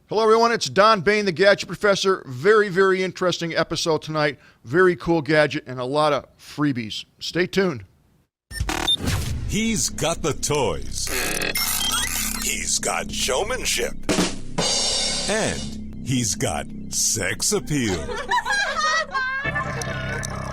Hello, everyone. It's Don Bain, the Gadget Professor. Very, very interesting episode tonight. Very cool gadget and a lot of freebies. Stay tuned. He's got the toys. He's got showmanship. And he's got sex appeal.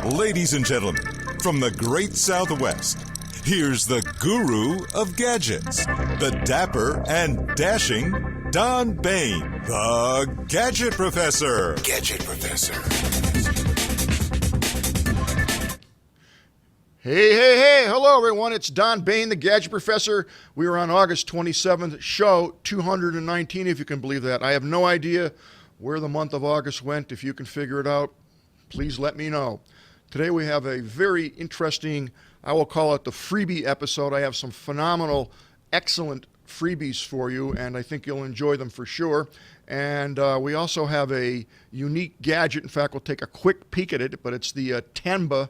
Ladies and gentlemen, from the great Southwest, here's the guru of gadgets, the dapper and dashing Don Bain, the Gadget Professor. Gadget Professor. Hey. Hello, everyone. It's Don Bain, the Gadget Professor. We are on August 27th, show 219, if you can believe that. I have no idea where the month of August went. If you can figure it out, please let me know. Today we have a very interesting, I will call it the freebie episode. I have some phenomenal, excellent freebies for you, and I think you'll enjoy them for sure. And we also have a unique gadget. In fact, we'll take a quick peek at it, but it's the Tenba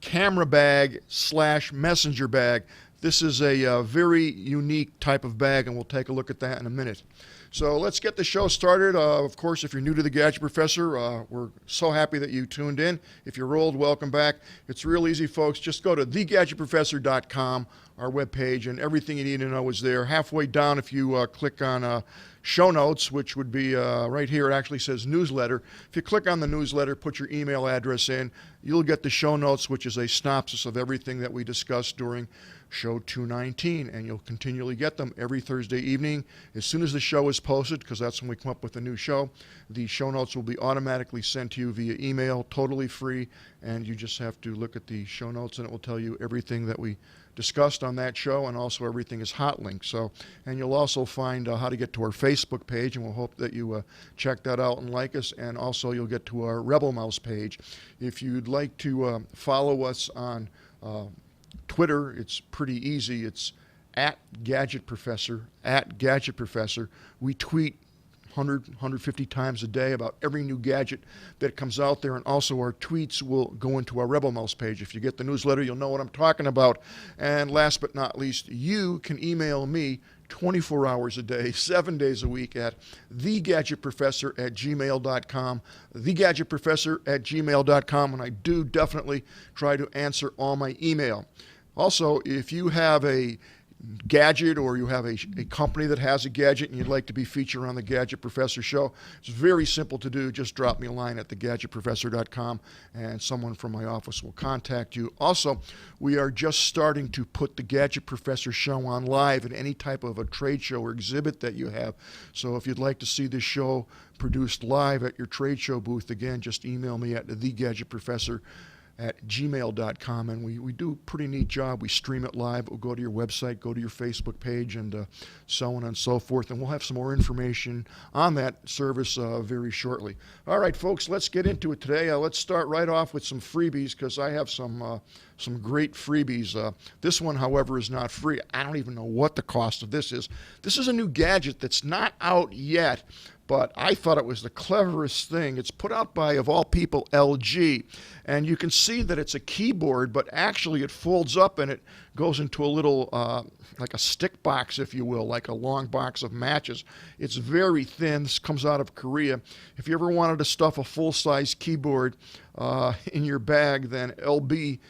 camera bag / messenger bag. This is a very unique type of bag, and we'll take a look at that in a minute. So let's get the show started. Of course, if you're new to the Gadget Professor, we're so happy that you tuned in. If you're old, welcome back. It's real easy, folks. Just go to thegadgetprofessor.com, our webpage, and everything you need to know is there. Halfway down, if you click on show notes, which would be right here, it actually says newsletter. If you click on the newsletter, put your email address in, you'll get the show notes, which is a synopsis of everything that we discussed during show 219, and you'll continually get them every Thursday evening. As soon as the show is posted, because that's when we come up with a new show, the show notes will be automatically sent to you via email, totally free, and you just have to look at the show notes, and it will tell you everything that we discussed on that show, and also everything is hot linked. So, and you'll also find how to get to our Facebook page, and we'll hope that you check that out and like us, and also you'll get to our Rebel Mouse page. If you'd like to follow us on Twitter, it's pretty easy. It's at Gadget Professor, at Gadget Professor. We tweet 150 times a day about every new gadget that comes out there, and also our tweets will go into our Rebel Mouse page. If you get the newsletter, you'll know what I'm talking about. And last but not least, you can email me 24 hours a day, 7 days a week at thegadgetprofessor@gmail.com, thegadgetprofessor@gmail.com, and I do definitely try to answer all my email. Also, if you have a gadget or you have a company that has a gadget and you'd like to be featured on the Gadget Professor show, it's very simple to do. Just drop me a line at thegadgetprofessor.com and someone from my office will contact you. Also, we are just starting to put the Gadget Professor show on live at any type of a trade show or exhibit that you have. So if you'd like to see this show produced live at your trade show booth, again, just email me at thegadgetprofessor@gmail.com, and we do a pretty neat job. We stream it live. We'll go to your website, go to your Facebook page, and so on and so forth, and we'll have some more information on that service very shortly. All right, folks, let's get into it today. Let's start right off with some freebies, because I have some great freebies. This one, however, is not free. I don't even know what the cost of this is. This is a new gadget that's not out yet, but I thought it was the cleverest thing. It's put out by, of all people, LG. And you can see that it's a keyboard, but actually it folds up and it goes into a little, like a stick box, if you will, like a long box of matches. It's very thin. This comes out of Korea. If you ever wanted to stuff a full-size keyboard in your bag, then LG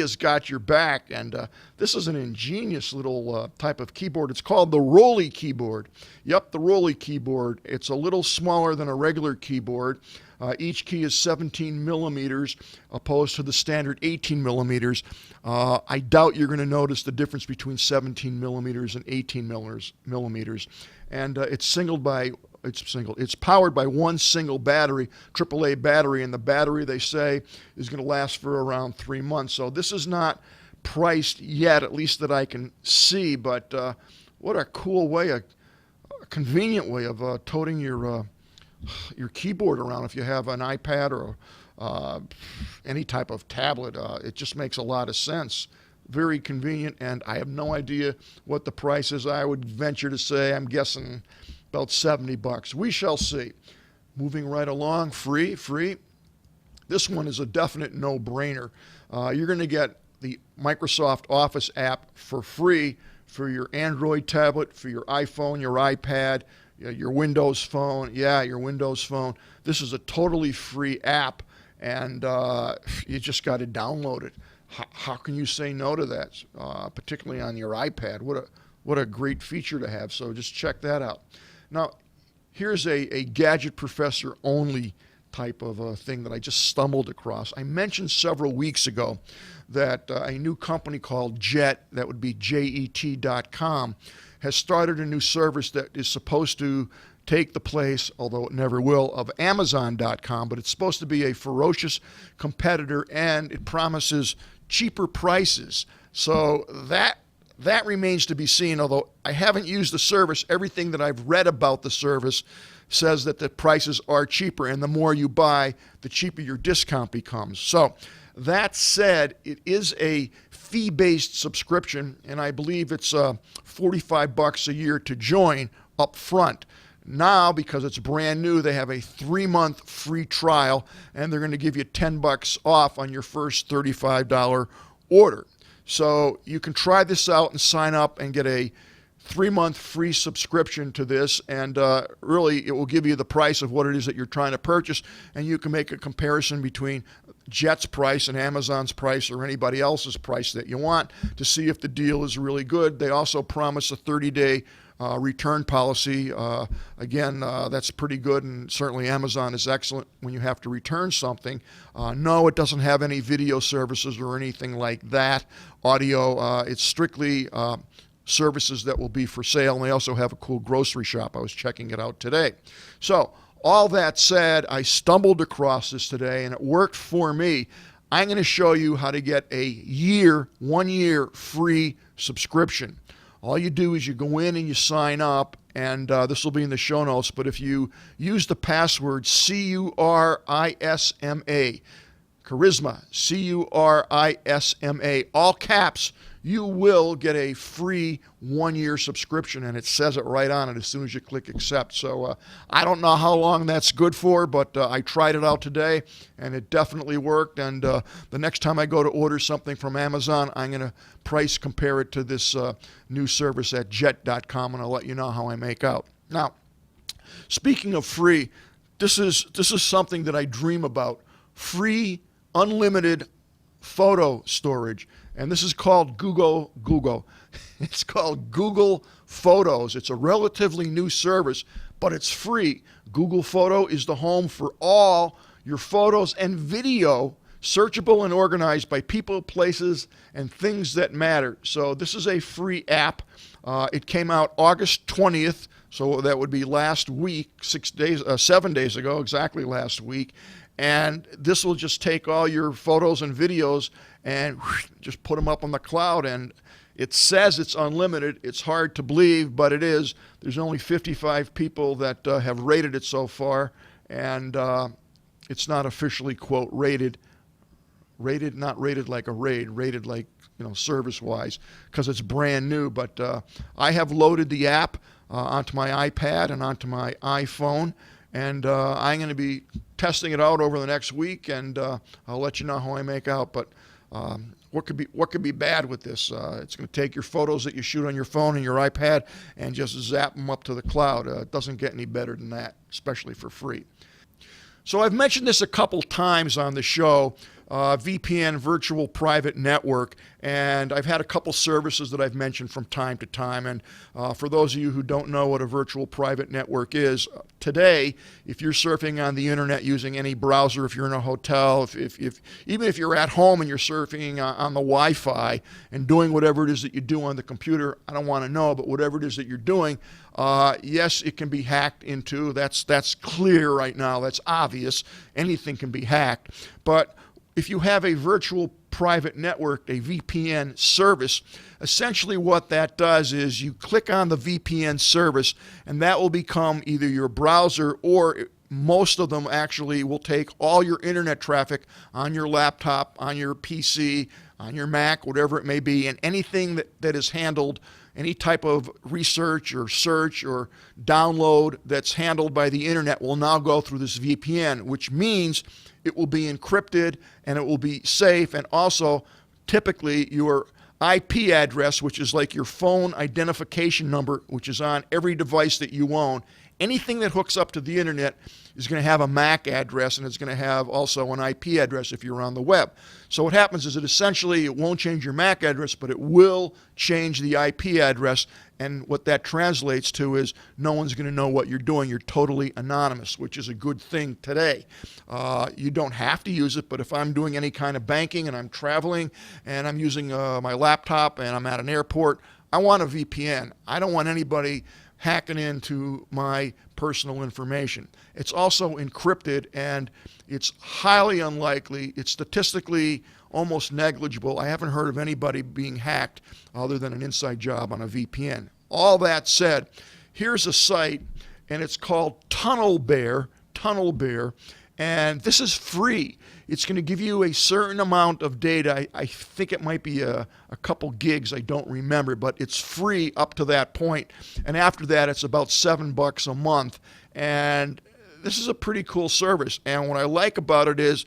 has got your back. And this is an ingenious little type of keyboard. It's called the Rolly keyboard. Yep, the Rolly keyboard. It's a little smaller than a regular keyboard. Each key is 17 millimeters opposed to the standard 18 millimeters. I doubt you're going to notice the difference between 17 millimeters and 18 millimeters. And it's powered by one single battery, AAA battery, and the battery, they say, is going to last for around 3 months. So this is not priced yet, at least that I can see, but what a cool way, a convenient way of toting your keyboard around if you have an iPad or any type of tablet. It just makes a lot of sense. Very convenient, and I have no idea what the price is. I would venture to say, I'm guessing about $70. We shall see. Moving right along, free. This one is a definite no-brainer. You're going to get the Microsoft Office app for free for your Android tablet, for your iPhone, your iPad, your Windows phone. Yeah, your Windows phone. This is a totally free app, and you just got to download it. How can you say no to that, particularly on your iPad? What a great feature to have. So just check that out. Now, here's a Gadget Professor only type of a thing that I just stumbled across. I mentioned several weeks ago that a new company called Jet, that would be JET.com, has started a new service that is supposed to take the place, although it never will, of Amazon.com, but it's supposed to be a ferocious competitor, and it promises cheaper prices. So that remains to be seen, although I haven't used the service. Everything that I've read about the service says that the prices are cheaper, and the more you buy, the cheaper your discount becomes. So that said, it is a fee-based subscription, and I believe it's $45 a year to join up front. Now, because it's brand new, they have a 3-month free trial, and they're going to give you $10 off on your first $35 order. So you can try this out and sign up and get a 3-month free subscription to this, and really it will give you the price of what it is that you're trying to purchase, and you can make a comparison between Jet's price and Amazon's price or anybody else's price that you want to see if the deal is really good. They also promise a 30-day return policy. Again, that's pretty good, and certainly Amazon is excellent when you have to return something. No, it doesn't have any video services or anything like that. Audio, it's strictly services that will be for sale, and they also have a cool grocery shop. I was checking it out today. So all that said, I stumbled across this today, and it worked for me. I'm going to show you how to get a 1 year free subscription. All you do is you go in and you sign up, and this will be in the show notes, but if you use the password CURISMA, Charisma, CURISMA, all caps, you will get a free 1 year subscription, and it says it right on it as soon as you click accept. So I don't know how long that's good for, but I tried it out today, and it definitely worked. And the next time I go to order something from Amazon, I'm going to price compare it to this new service at Jet.com, and I'll let you know how I make out. Now, speaking of free, this is something that I dream about. Free, unlimited photo storage. And this is called Google. It's called Google Photos. It's a relatively new service, but it's free. Google Photo is the home for all your photos and video, searchable and organized by people, places, and things that matter. So this is a free app. It came out August 20th, so that would be last week, 7 days ago, exactly last week. And this will just take all your photos and videos and just put them up on the cloud. And it says it's unlimited. It's hard to believe, but it is. There's only 55 people that have rated it so far, and it's not officially, quote, rated, not rated like a raid, rated like, service-wise, because it's brand new. But I have loaded the app onto my iPad and onto my iPhone, and I'm going to be testing it out over the next week, and I'll let you know how I make out. But what could be bad with this? It's going to take your photos that you shoot on your phone and your iPad and just zap them up to the cloud. It doesn't get any better than that, especially for free. So I've mentioned this a couple times on the show, VPN, Virtual Private Network, and I've had a couple services that I've mentioned from time to time. And for those of you who don't know what a virtual private network is, today, if you're surfing on the internet using any browser, if you're in a hotel, even if you're at home and you're surfing on the Wi-Fi and doing whatever it is that you do on the computer, I don't want to know, but whatever it is that you're doing, yes, it can be hacked into. That's clear right now. That's obvious. Anything can be hacked. But if you have a virtual private network, a VPN service, essentially what that does is you click on the VPN service, and that will become either your browser, or most of them actually will take all your internet traffic on your laptop, on your PC, on your Mac, whatever it may be, and anything that is handled, any type of research or search or download that's handled by the internet will now go through this VPN, which means it will be encrypted and it will be safe. And also, typically, your IP address, which is like your phone identification number, which is on every device that you own, Anything that hooks up to the internet is going to have a MAC address, and it's going to have also an IP address if you're on the web. So what happens is it won't change your MAC address, but it will change the IP address, and what that translates to is no one's going to know what you're doing. You're totally anonymous, which is a good thing today. You don't have to use it, but if I'm doing any kind of banking and I'm traveling and I'm using my laptop and I'm at an airport, I want a VPN. I don't want anybody hacking into my personal information. It's also encrypted, and it's highly unlikely. It's statistically almost negligible. I haven't heard of anybody being hacked other than an inside job on a VPN. All that said, here's a site, and it's called TunnelBear, and this is free. It's going to give you a certain amount of data. I think it might be a couple gigs. I don't remember, but it's free up to that point. And after that, it's about $7 a month. And this is a pretty cool service. And what I like about it is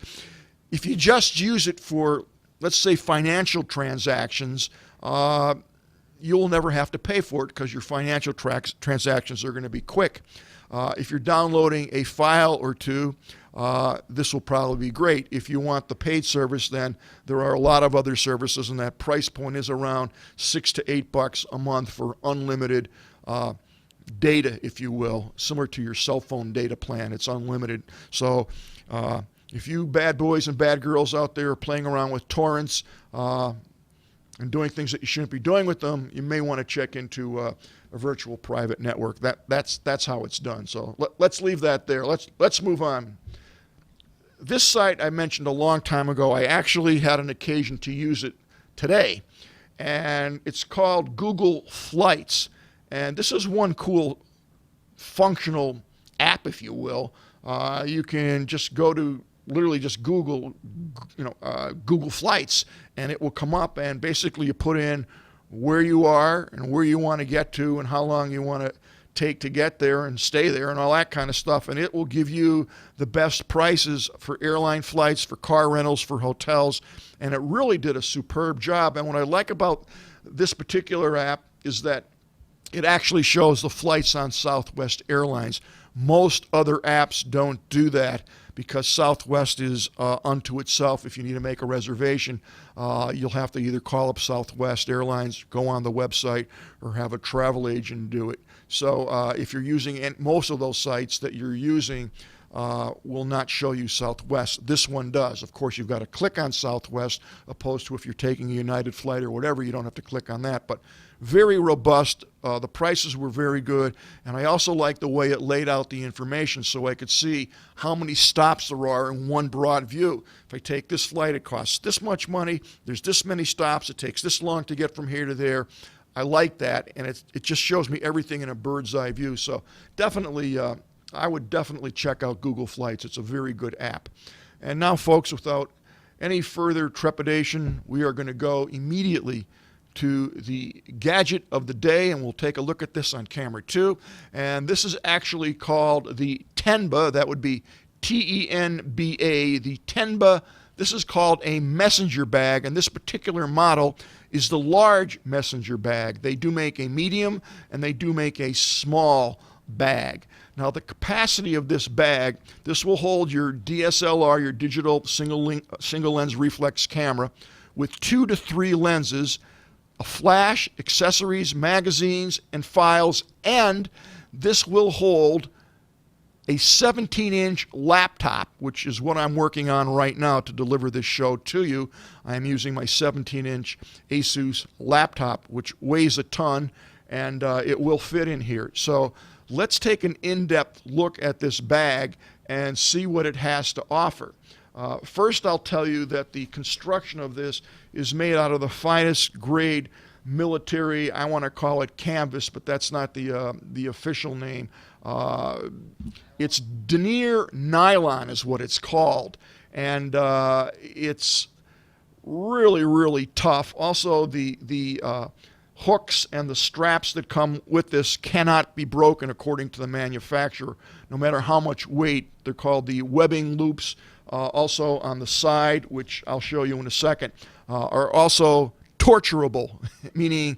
if you just use it for, let's say, financial transactions, you'll never have to pay for it because your financial transactions are going to be quick. If you're downloading a file or two, this will probably be great. If you want the paid service, then there are a lot of other services, and that price point is around $6 to $8 a month for unlimited data, if you will, similar to your cell phone data plan. It's unlimited. So if you bad boys and bad girls out there are playing around with torrents and doing things that you shouldn't be doing with them, you may want to check into a virtual private network. That's how it's done. So let's leave that there. Let's move on. This site I mentioned a long time ago. I actually had an occasion to use it today, and it's called Google Flights. And this is one cool functional app, if you will. You can just go to literally just Google, Google Flights, and it will come up, and basically you put in where you are and where you want to get to and how long you want to take to get there and stay there and all that kind of stuff. And it will give you the best prices for airline flights, for car rentals, for hotels. And it really did a superb job. And what I like about this particular app is that it actually shows the flights on Southwest Airlines. Most other apps don't do that because Southwest is unto itself. If you need to make a reservation, you'll have to either call up Southwest Airlines, go on the website, or have a travel agent do it. So if you're using most of those sites that you're using will not show you Southwest. This one does. Of course, you've got to click on Southwest, opposed to if you're taking a United flight or whatever, you don't have to click on that. But very robust. The prices were very good. And I also like the way it laid out the information so I could see how many stops there are in one broad view. If I take this flight, it costs this much money. There's this many stops. It takes this long to get from here to there. I like that. And it just shows me everything in a bird's eye view. So definitely, I would definitely check out Google Flights. It's a very good app. And now, folks, without any further trepidation, we are going to go immediately to the gadget of the day, and we'll take a look at this on camera too. And this is actually called the Tenba. That would be Tenba, the Tenba. This is called a messenger bag, and this particular model is the large messenger bag. They do make a medium, and they do make a small bag. Now, the capacity of this bag, this will hold your DSLR, your digital single lens reflex camera, with 2 to 3 lenses, a flash, accessories, magazines, and files, and this will hold a 17-inch laptop, which is what I'm working on right now to deliver this show to you. I'm using my 17-inch Asus laptop, which weighs a ton, and it will fit in here. So let's take an in-depth look at this bag and see what it has to offer. First, I'll tell you that the construction of this is made out of the finest grade military, I want to call it canvas, but that's not the official name. It's denier nylon is what it's called, and it's really, really tough. Also, the hooks and the straps that come with this cannot be broken according to the manufacturer, no matter how much weight. They're called the webbing loops. Also on the side, which I'll show you in a second, are also torturable, meaning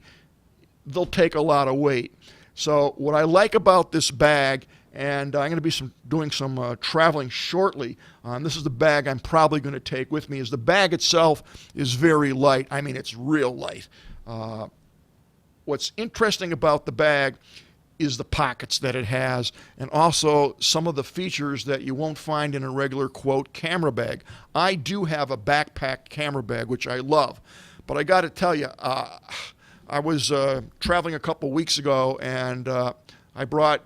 they'll take a lot of weight. So what I like about this bag, and I'm going to be doing some traveling shortly. This is the bag I'm probably going to take with me. As the bag itself is very light. I mean, it's real light. What's interesting about the bag is the pockets that it has, and also some of the features that you won't find in a regular, quote, camera bag. I do have a backpack camera bag, which I love, but I got to tell you, I was traveling a couple weeks ago, and I brought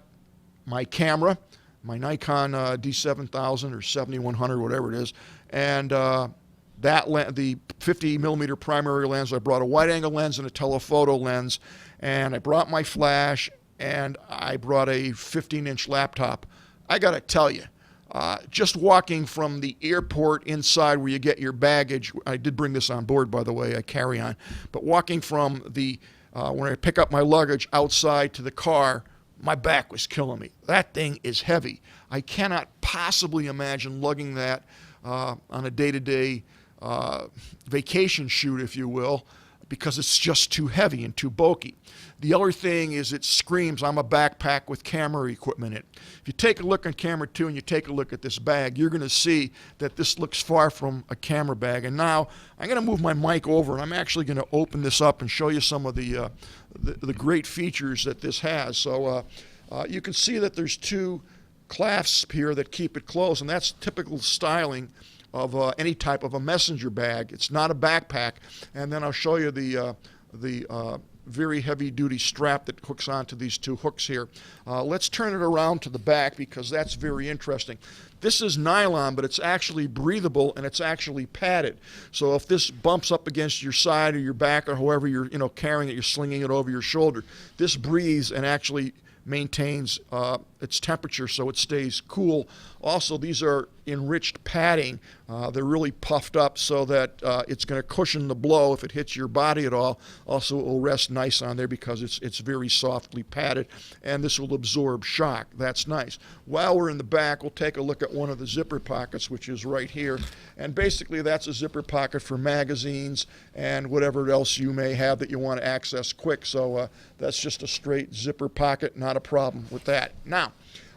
my camera, my Nikon D7000 or 7100, whatever it is, and the 50 millimeter primary lens. I brought a wide angle lens and a telephoto lens, and I brought my flash, and I brought a 15-inch laptop. I got to tell you, just walking from the airport inside where you get your baggage, I did bring this on board, by the way, I carry on, but walking from the, when I pick up my luggage outside to the car, my back was killing me. That thing is heavy. I cannot possibly imagine lugging that on a day-to-day vacation shoot, if you will, because it's just too heavy and too bulky. The other thing is it screams, I'm a backpack with camera equipment in it. If you take a look on camera 2 and you take a look at this bag, you're going to see that this looks far from a camera bag. And now I'm going to move my mic over, and I'm actually going to open this up and show you some of the great features that this has. So you can see that there's 2 clasps here that keep it closed, and that's typical styling of any type of a messenger bag. It's not a backpack. And then I'll show you the very heavy-duty strap that hooks onto these 2 hooks here. Let's turn it around to the back because that's very interesting. This is nylon, but it's actually breathable and it's actually padded. So if this bumps up against your side or your back or however you're carrying it, you're slinging it over your shoulder, this breathes and actually maintains its temperature so it stays cool. Also, these are enriched padding. They're really puffed up so that it's going to cushion the blow if it hits your body at all. Also, it will rest nice on there because it's very softly padded, and this will absorb shock. That's nice. While we're in the back, we'll take a look at one of the zipper pockets, which is right here. And basically, that's a zipper pocket for magazines and whatever else you may have that you want to access quick. So that's just a straight zipper pocket, not a problem with that. Now,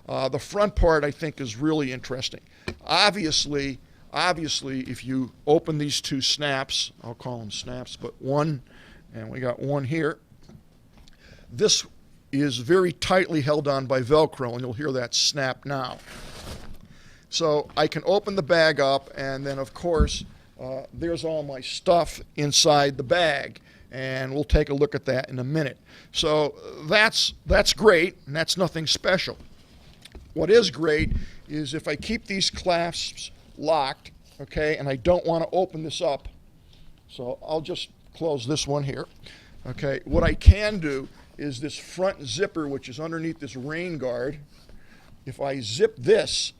the front part I think is really interesting. Obviously, if you open these 2 snaps, I'll call them snaps, but one, and we got one here, this is very tightly held on by Velcro, and you'll hear that snap now. So I can open the bag up, and then of course, there's all my stuff inside the bag, and we'll take a look at that in a minute. So that's great, and that's nothing special. What is great is if I keep these clasps locked, okay, and I don't want to open this up, so I'll just close this one here, okay. What I can do is this front zipper, which is underneath this rain guard, if I zip this,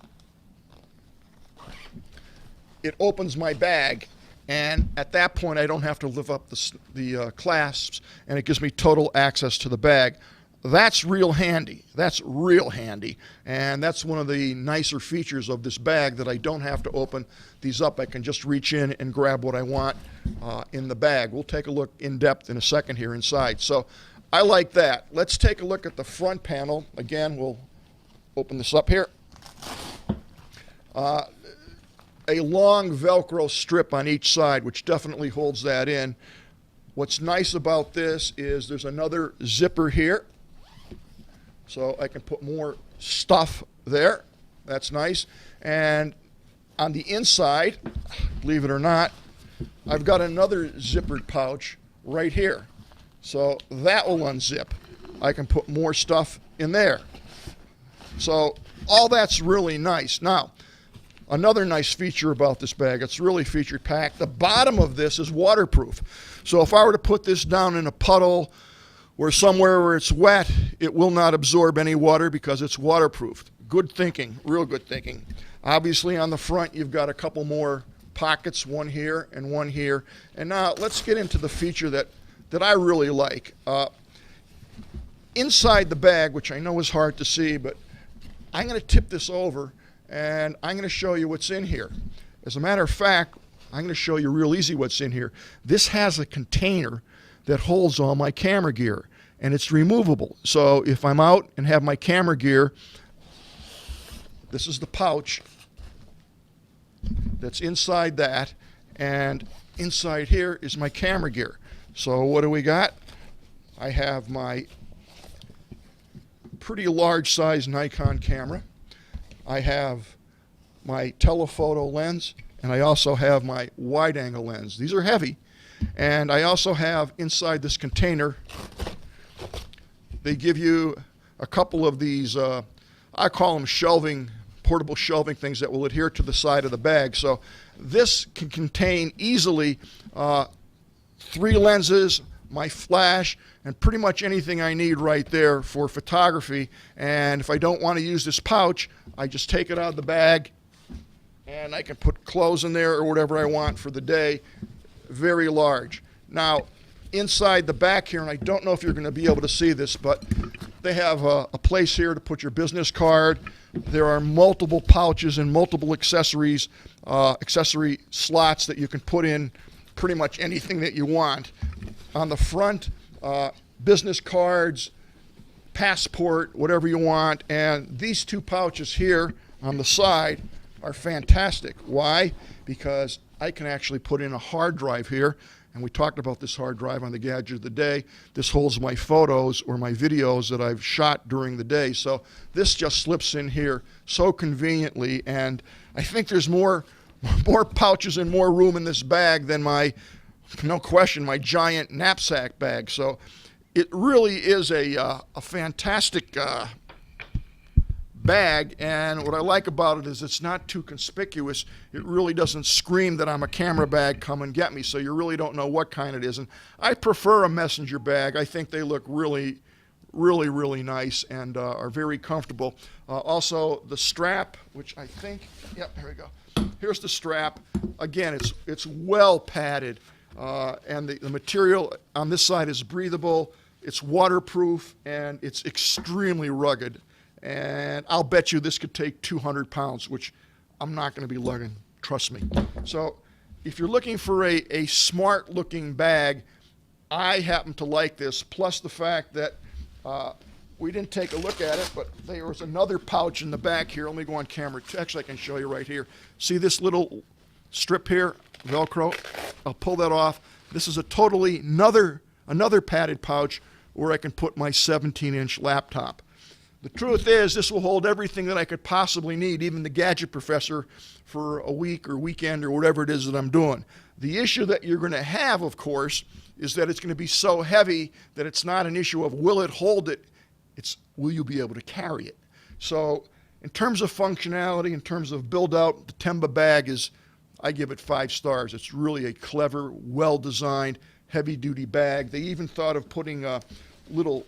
it opens my bag, and at that point I don't have to lift up the clasps, and it gives me total access to the bag. That's real handy. That's real handy. And that's one of the nicer features of this bag, that I don't have to open these up. I can just reach in and grab what I want in the bag. We'll take a look in depth in a second here inside. So I like that. Let's take a look at the front panel. Again, we'll open this up here. A long Velcro strip on each side, which definitely holds that in. What's nice about this is there's another zipper here, so I can put more stuff there. That's nice. And on the inside, believe it or not, I've got another zippered pouch right here. So that will unzip. I can put more stuff in there. So all that's really nice. Now, another nice feature about this bag, it's really feature packed. The bottom of this is waterproof. So if I were to put this down in a puddle or somewhere where it's wet, it will not absorb any water because it's waterproofed. Good thinking, real good thinking. Obviously on the front you've got a couple more pockets, one here and one here. And now let's get into the feature that I really like. Inside the bag, which I know is hard to see, but I'm going to tip this over and I'm going to show you what's in here. As a matter of fact, I'm going to show you real easy what's in here. This has a container that holds all my camera gear, and it's removable. So if I'm out and have my camera gear, This is the pouch that's inside that, and inside here is my camera gear. So what do we got? I have my pretty large size Nikon camera. I have my telephoto lens, and I also have my wide angle lens. These are heavy. And I also have inside this container, they give you a couple of these, I call them shelving, portable shelving things that will adhere to the side of the bag. So this can contain easily 3 lenses, my flash, and pretty much anything I need right there for photography. And if I don't want to use this pouch, I just take it out of the bag and I can put clothes in there or whatever I want for the day. Very large. Now, inside the back here, and I don't know if you're going to be able to see this, but they have a place here to put your business card. There are multiple pouches and multiple accessories, accessory slots that you can put in pretty much anything that you want. On the front, business cards, passport, whatever you want. And these 2 pouches here on the side are fantastic. Why? Because I can actually put in a hard drive here, and we talked about this hard drive on the Gadget of the Day. This holds my photos or my videos that I've shot during the day. So this just slips in here so conveniently, and I think there's more pouches and more room in this bag than no question, my giant knapsack bag. So it really is a fantastic bag, and what I like about it is it's not too conspicuous. It really doesn't scream that I'm a camera bag, come and get me, so you really don't know what kind it is. And I prefer a messenger bag. I think they look really, really, really nice and are very comfortable. Also, the strap, which I think, yep, here we go. Here's the strap. Again, it's well padded, and the material on this side is breathable, it's waterproof, and it's extremely rugged. And I'll bet you this could take 200 pounds, which I'm not going to be lugging, trust me. So if you're looking for a smart-looking bag, I happen to like this, plus the fact that we didn't take a look at it, but there was another pouch in the back here. Let me go on camera. Actually, I can show you right here. See this little strip here, Velcro? I'll pull that off. This is a totally another padded pouch where I can put my 17-inch laptop. The truth is, this will hold everything that I could possibly need, even the Gadget Professor, for a week or weekend or whatever it is that I'm doing. The issue that you're going to have, of course, is that it's going to be so heavy that it's not an issue of will it hold it, it's will you be able to carry it. So in terms of functionality, in terms of build out, the Temba bag I give it 5 stars. It's really a clever, well-designed, heavy-duty bag. They even thought of putting little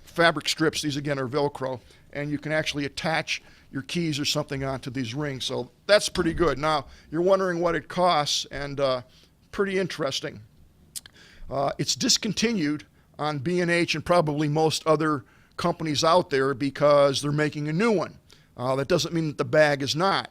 fabric strips. These again are Velcro, and you can actually attach your keys or something onto these rings. So that's pretty good. Now you're wondering what it costs, and pretty interesting. It's discontinued on B&H and probably most other companies out there because they're making a new one. That doesn't mean that the bag is not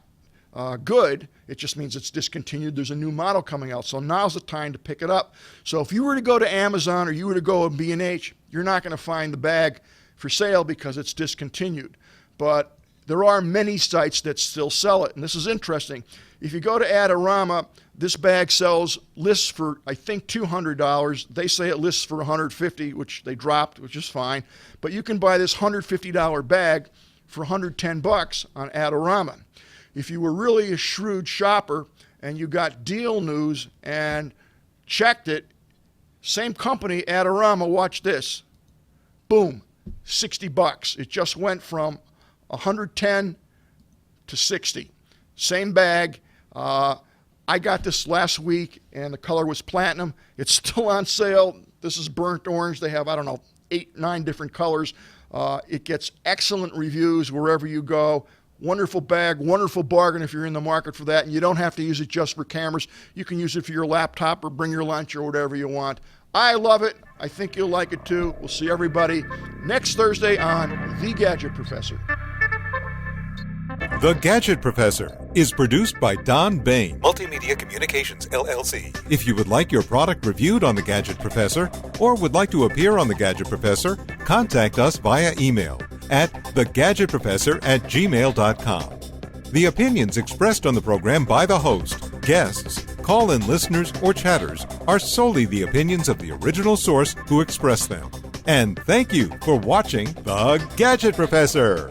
good. It just means it's discontinued. There's a new model coming out. So now's the time to pick it up. So if you were to go to Amazon or you were to go to B&H, you're not going to find the bag for sale because it's discontinued. But there are many sites that still sell it. And this is interesting. If you go to Adorama, this bag lists for, I think, $200. They say it lists for $150, which they dropped, which is fine. But you can buy this $150 bag for $110 on Adorama. If you were really a shrewd shopper and you got Deal News and checked it, same company, Adorama, watch this. Boom, $60. It just went from 110 to 60. Same bag. I got this last week and the color was platinum. It's still on sale. This is burnt orange. They have, 8, 9 different colors. It gets excellent reviews wherever you go. Wonderful bag, wonderful bargain if you're in the market for that. And you don't have to use it just for cameras. You can use it for your laptop or bring your lunch or whatever you want. I love it. I think you'll like it too. We'll see everybody next Thursday on The Gadget Professor. The Gadget Professor is produced by Don Bain. Multimedia Communications, LLC. If you would like your product reviewed on The Gadget Professor or would like to appear on The Gadget Professor, contact us via email. at thegadgetprofessor@gmail.com. The opinions expressed on the program by the host, guests, call-in listeners, or chatters are solely the opinions of the original source who expressed them. And thank you for watching The Gadget Professor.